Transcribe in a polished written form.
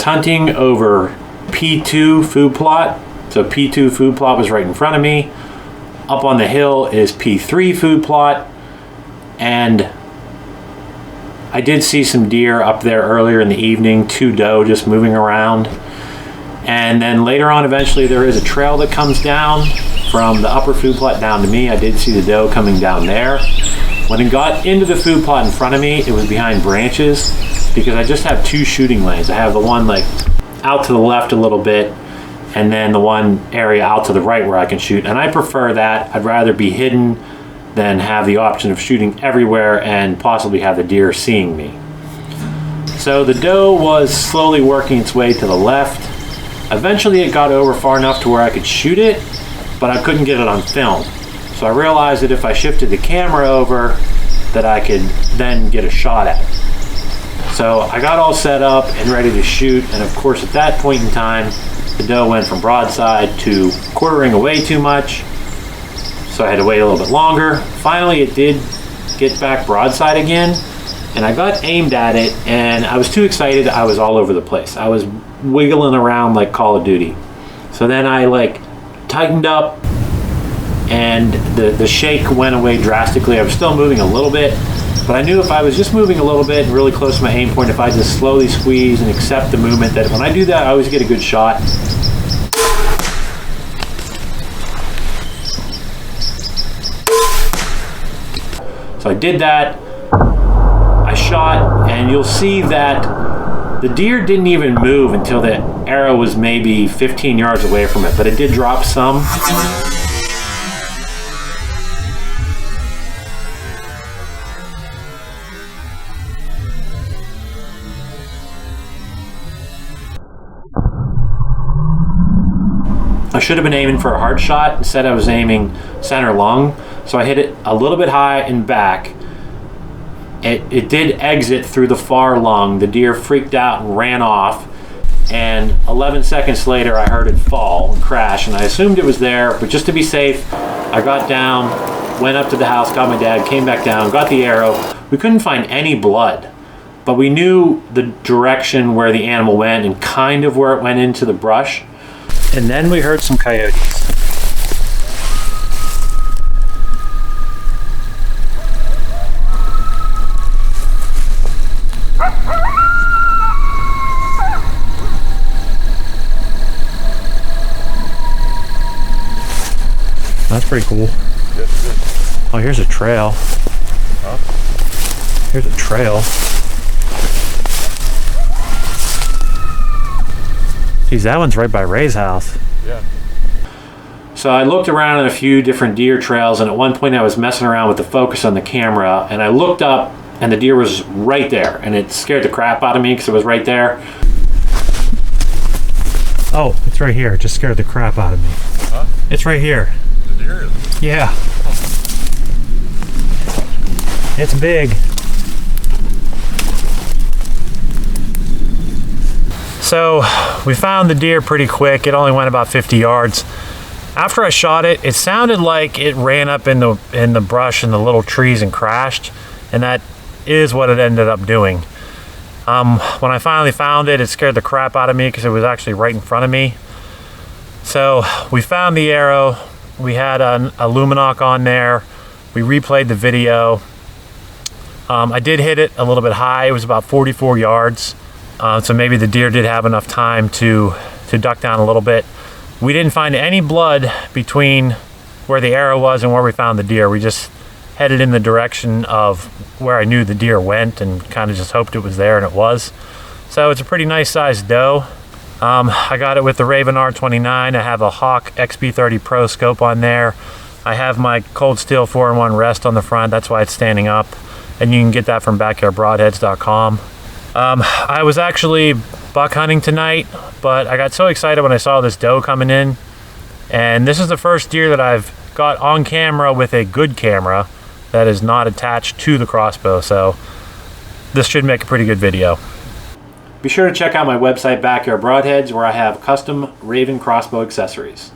hunting over P2 food plot. So P2 food plot was right in front of me. Up on the hill is P3 food plot. And I did see some deer up there earlier in the evening, 2 doe just moving around. And then later on, eventually, there is a trail that comes down from the upper food plot down to me. I did see the doe coming down there. When it got into the food plot in front of me, it was behind branches because I just have 2 shooting lanes. I have the one like out to the left a little bit, and then the one area out to the right where I can shoot. And I prefer that. I'd rather be hidden than have the option of shooting everywhere and possibly have the deer seeing me. So the doe was slowly working its way to the left. Eventually it got over far enough to where I could shoot it, but I couldn't get it on film. So I realized that if I shifted the camera over, that I could then get a shot at it. So I got all set up and ready to shoot, and of course at that point in time, the doe went from broadside to quartering away too much, so I had to wait a little bit longer. Finally it did get back broadside again, and I got aimed at it, and I was too excited. I was all over the place. I was wiggling around like Call of Duty. So then I like tightened up, and the shake went away drastically. I was still moving a little bit, but I knew if I was just moving a little bit and really close to my aim point, if I just slowly squeeze and accept the movement, that when I do that, I always get a good shot. So I did that, I shot, and you'll see that the deer didn't even move until the arrow was maybe 15 yards away from it, but it did drop some. I should have been aiming for a hard shot. Instead I was aiming center lung. So I hit it a little bit high and back. It did exit through the far lung. The deer freaked out and ran off. And 11 seconds later I heard it fall and crash, and I assumed it was there, but just to be safe, I got down, went up to the house, got my dad, came back down, got the arrow. We couldn't find any blood, but we knew the direction where the animal went and kind of where it went into the brush. And then we heard some coyotes. That's pretty cool. Oh, here's a trail. Huh? Here's a trail. Geez, that one's right by Ray's house. Yeah. So I looked around at a few different deer trails, and at one point I was messing around with the focus on the camera, and I looked up and the deer was right there, and it scared the crap out of me because it was right there. Oh, it's right here. It just scared the crap out of me. Huh? It's right here. The deer is? Yeah. It's big. So we found the deer pretty quick. It only went about 50 yards. After I shot it, it sounded like it ran up in the brush and the little trees and crashed, and that is what it ended up doing. When I finally found it, it scared the crap out of me because it was actually right in front of me. So we found the arrow. We had a Luminoc on there. We replayed the video. I did hit it a little bit high. It was about 44 yards. So maybe the deer did have enough time to duck down a little bit. We didn't find any blood between where the arrow was and where we found the deer. We just headed in the direction of where I knew the deer went and kind of just hoped it was there, and it was. So it's a pretty nice sized doe. I got it with the Ravin R29. I have a Hawk XP30 Pro scope on there. I have my Cold Steel 4-in-1 rest on the front. That's why it's standing up. And you can get that from backyardbroadheads.com. I was actually buck hunting tonight, but I got so excited when I saw this doe coming in. And this is the first deer that I've got on camera with a good camera that is not attached to the crossbow. So this should make a pretty good video. Be sure to check out my website, Backyard Broadheads, where I have custom Ravin crossbow accessories.